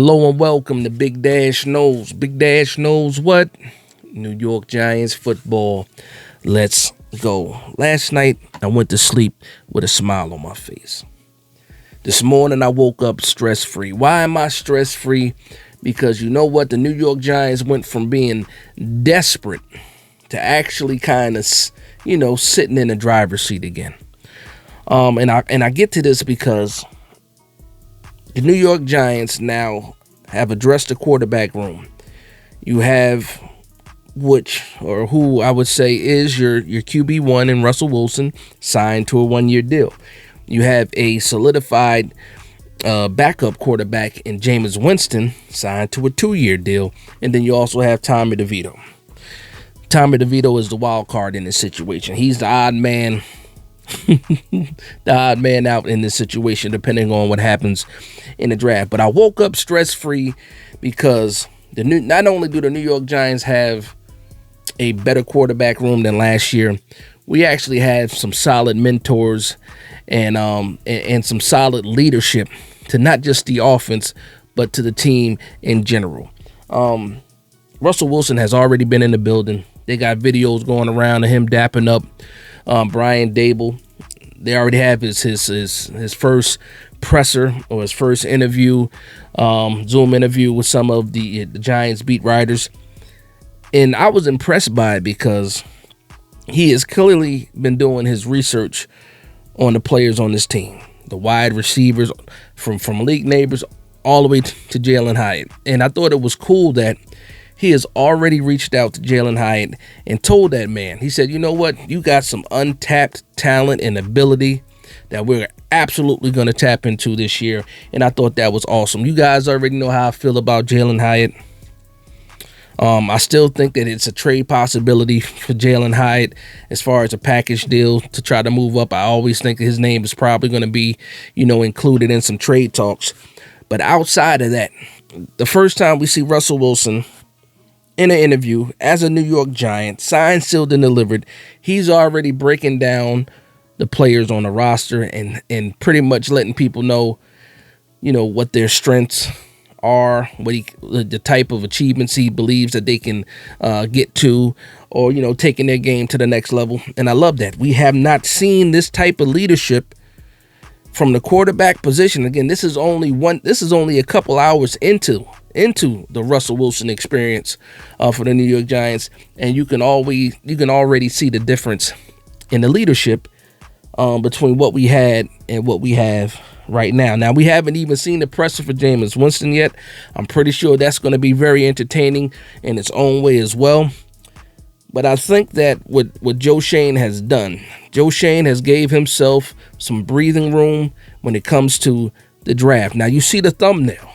Hello and welcome to Big Dash Knows. Big Dash knows what? New York Giants football. Let's go. Last night, I went to sleep with a smile on my face. This morning, I woke up stress-free. Why am I stress-free? Because you know what? The New York Giants went from being desperate to actually kind of, sitting in the driver's seat again. And I get to this because the New York Giants now have addressed the quarterback room. You have who I would say is your QB1 in Russell Wilson signed to a 1-year deal. You have a solidified backup quarterback in Jameis Winston signed to a 2-year deal. And then you also have Tommy DeVito. Tommy DeVito is the wild card in this situation. He's the odd man. The odd man out in this situation, depending on what happens in the draft. But I woke up stress-free because not only do the New York Giants have a better quarterback room than last year, we actually have some solid mentors and some solid leadership to not just the offense, but to the team in general. Russell Wilson has already been in the building. They got videos going around of him dapping up Brian Dable. They already have his first presser or his first interview, Zoom interview with some of the Giants beat writers. And I was impressed by it because he has clearly been doing his research on the players on this team, the wide receivers from league neighbors all the way to Jalen Hyatt. And I thought it was cool that he has already reached out to Jalen Hyatt and told that man, he said, you know what? You got some untapped talent and ability that we're absolutely going to tap into this year. And I thought that was awesome. You guys already know how I feel about Jalen Hyatt. I still think that it's a trade possibility for Jalen Hyatt as far as a package deal to try to move up. I always think his name is probably going to be, included in some trade talks. But outside of that, the first time we see Russell Wilson in an interview as a New York Giant, signed, sealed, and delivered, he's already breaking down the players on the roster and pretty much letting people know, what their strengths are, the type of achievements he believes that they can get to, or, taking their game to the next level. And I love that. We have not seen this type of leadership from the quarterback position. Again, this is only a couple hours into the Russell Wilson experience for the New York Giants, and you can already see the difference in the leadership between what we had and what we have right now. Now, we haven't even seen the presser for Jameis Winston yet. I'm pretty sure that's going to be very entertaining in its own way as well. But I think that what Joe Schoen has done, Joe Schoen has gave himself some breathing room when it comes to the draft. Now, you see the thumbnail.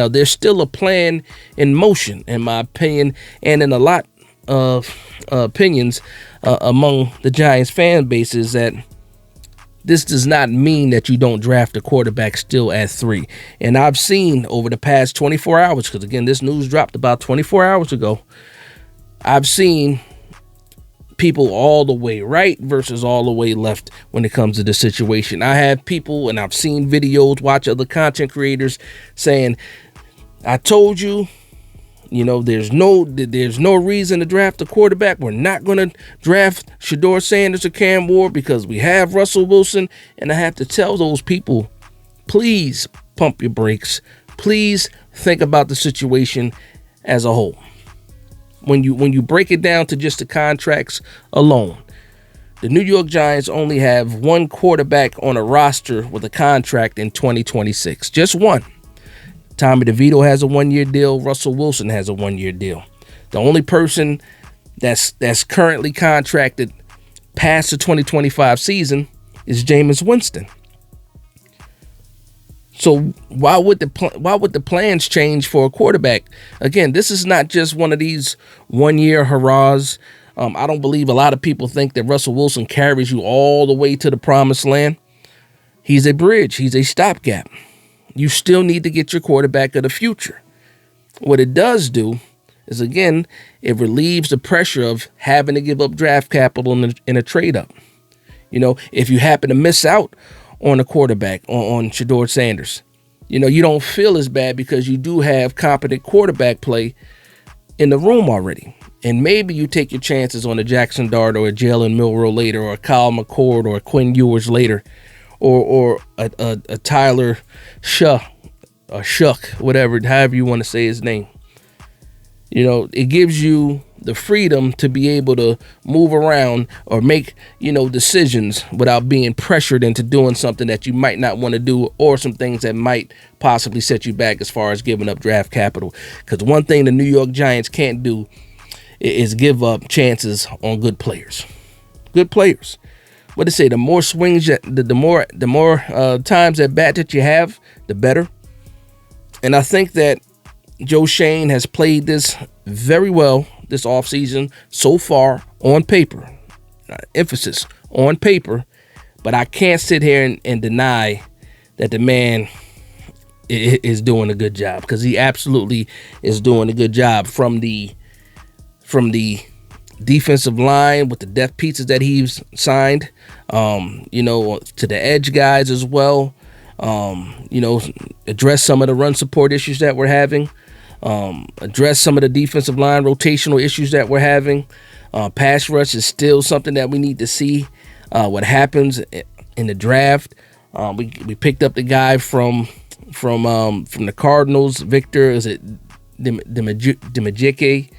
There's still a plan in motion, in my opinion, and in a lot of opinions among the Giants fan bases, that this does not mean that you don't draft a quarterback still at 3. And I've seen over the past 24 hours, because again, this news dropped about 24 hours ago, I've seen people all the way right versus all the way left when it comes to this situation. I have people, and I've seen videos, watch other content creators saying, I told you, there's no reason to draft a quarterback. We're not going to draft Shedeur Sanders or Cam Ward because we have Russell Wilson. And I have to tell those people, please pump your brakes. Please think about the situation as a whole. When you break it down to just the contracts alone, the New York Giants only have one quarterback on a roster with a contract in 2026. Just one. Tommy DeVito has a 1-year deal. Russell Wilson has a 1-year deal. The only person that's currently contracted past the 2025 season is Jameis Winston. So why would the plans change for a quarterback? Again, this is not just one of these 1-year hurrahs. I don't believe a lot of people think that Russell Wilson carries you all the way to the promised land. He's a bridge. He's a stopgap. You still need to get your quarterback of the future. What it does do is, again, it relieves the pressure of having to give up draft capital in a trade-up. If you happen to miss out on a quarterback, on Shedeur Sanders, You don't feel as bad because you do have competent quarterback play in the room already. And maybe you take your chances on a Jackson Dart or a Jalen Milroe later, or a Kyle McCord or a Quinn Ewers later, or a Tyler Shuck, whatever, however you want to say his name. It gives you the freedom to be able to move around or make, decisions without being pressured into doing something that you might not want to do, or some things that might possibly set you back as far as giving up draft capital. Because one thing the New York Giants can't do is give up chances on good players. Good players. What they say, the more swings, the more times at bat that you have, the better. And I think that Joe Schoen has played this very well this offseason so far on paper. Emphasis on paper. But I can't sit here and deny that the man is doing a good job, because he absolutely is doing a good job from the defensive line with the depth pieces that he's signed, to the edge guys as well. Address some of the run support issues that we're having. Address some of the defensive line rotational issues that we're having. Pass rush is still something that we need to see what happens in the draft. We picked up the guy from the Cardinals, Victor, is it Demajike?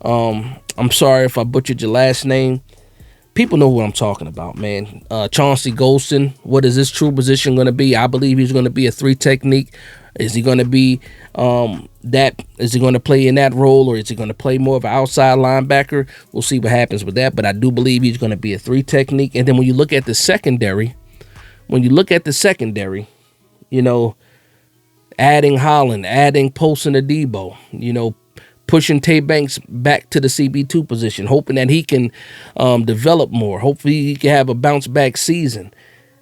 I'm sorry if I butchered your last name. People know what I'm talking about, man. Chauncey Golston, what is his true position going to be? I believe he's going to be a 3 technique. Is he going to be is he going to play in that role, or is he going to play more of an outside linebacker? We'll see what happens with that, but I do believe he's going to be a 3 technique. And then when you look at the secondary, adding Holland, adding Poston Adebo, pushing Tay Banks back to the CB2 position, hoping that he can develop more. Hopefully he can have a bounce-back season.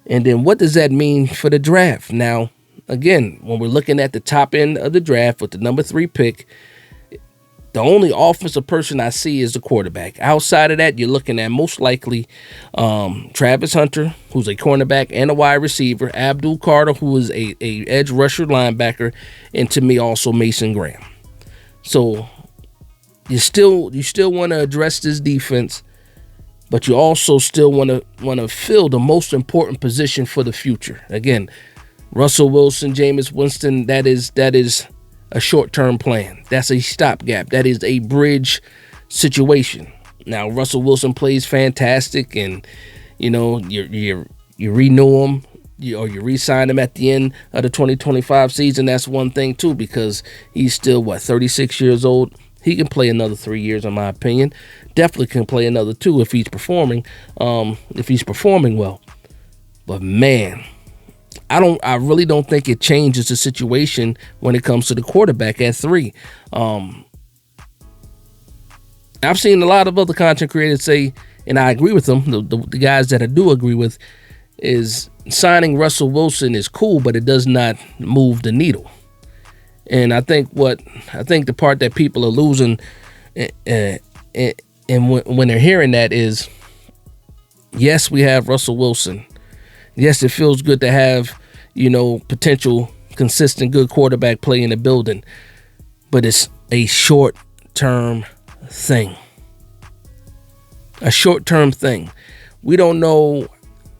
And then what does that mean for the draft? Now, again, when we're looking at the top end of the draft with the number 3 pick, the only offensive person I see is the quarterback. Outside of that, you're looking at most likely Travis Hunter, who's a cornerback and a wide receiver, Abdul Carter, who is a edge rusher linebacker, and to me also Mason Graham. So you still want to address this defense, but you also still want to fill the most important position for the future. Again, Russell Wilson, Jameis Winston, that is a short-term plan. That's a stopgap. That is a bridge situation. Now, Russell Wilson plays fantastic, and you renew him, or you re-sign him at the end of the 2025 season. That's one thing too, because he's still 36 years old. He can play another 3 years, in my opinion. Definitely can play another 2 if he's performing well. But man, I really don't think it changes the situation when it comes to the quarterback at 3. I've seen a lot of other content creators say, and I agree with them, the guys that I do agree with, is signing Russell Wilson is cool, but it does not move the needle. And I think the part that people are losing, and when they're hearing that, is, yes, we have Russell Wilson. Yes, it feels good to have, potential, consistent, good quarterback play in the building, but it's a short-term thing. A short-term thing. We don't know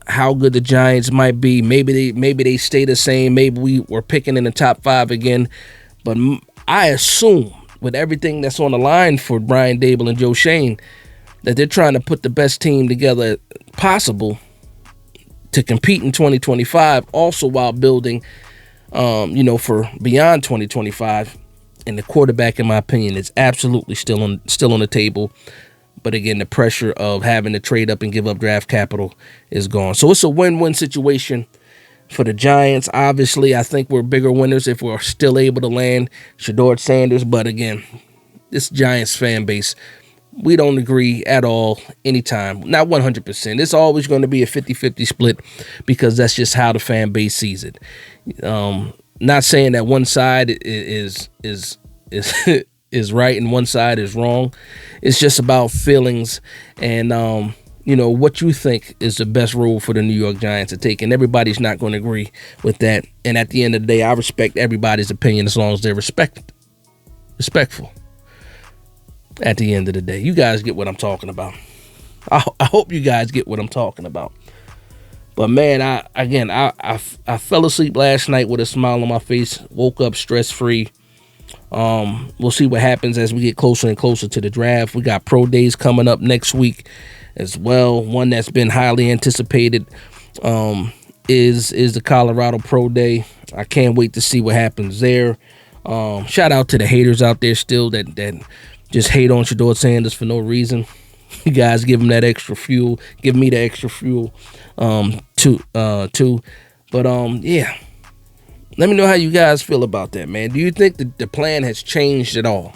how good the Giants might be. Maybe they stay the same. Maybe we're picking in the top 5 again. But I assume, with everything that's on the line for Brian Daboll and Joe Schoen, that they're trying to put the best team together possible to compete in 2025, also while building, for beyond 2025. And the quarterback, in my opinion, is absolutely still on the table. But again, the pressure of having to trade up and give up draft capital is gone. So it's a win-win situation for the Giants. Obviously, I think we're bigger winners if we're still able to land Shedeur Sanders. But again, this Giants fan base, we don't agree at all anytime. Not 100%. It's always going to be a 50-50 split, because that's just how the fan base sees it. Not saying that one side is is right and one side is wrong. It's just about feelings and what you think is the best role for the New York Giants to take. And everybody's not going to agree with that. And at the end of the day, I respect everybody's opinion as long as they're respectful. At the end of the day, you guys get what I'm talking about. I hope you guys get what I'm talking about. But man, I fell asleep last night with a smile on my face. Woke up stress-free. We'll see what happens as we get closer and closer to the draft. We got pro days coming up next week as well. One that's been highly anticipated is the Colorado Pro Day. I can't wait to see what happens there. Shout out to the haters out there still that just hate on Shedeur Sanders for no reason. You guys give him that extra fuel. Give me the extra fuel too. But yeah. Let me know how you guys feel about that, man. Do you think that the plan has changed at all?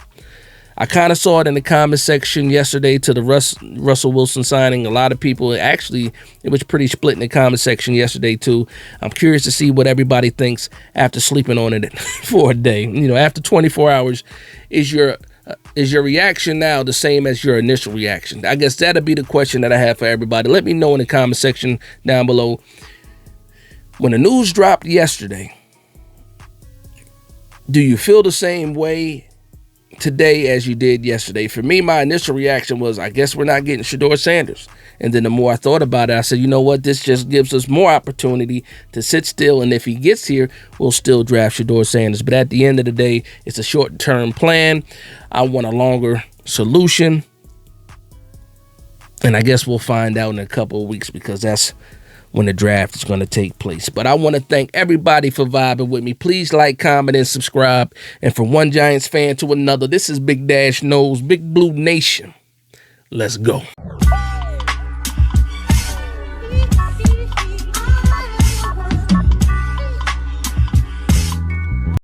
I kind of saw it in the comment section yesterday to the Russell Wilson signing. A lot of people, actually, it was pretty split in the comment section yesterday, too. I'm curious to see what everybody thinks after sleeping on it for a day. After 24 hours, is your reaction now the same as your initial reaction? I guess that'll be the question that I have for everybody. Let me know in the comment section down below. When the news dropped yesterday, do you feel the same way today as you did yesterday? For me, my initial reaction was, I guess we're not getting Shedeur Sanders. And then the more I thought about it, I said, you know what? This just gives us more opportunity to sit still. And if he gets here, we'll still draft Shedeur Sanders. But at the end of the day, it's a short-term plan. I want a longer solution. And I guess we'll find out in a couple of weeks, because that's when the draft is going to take place. But I want to thank everybody for vibing with me. Please like, comment, and subscribe. And from one Giants fan to another, this is Big Dash Knows, Big Blue Nation. Let's go.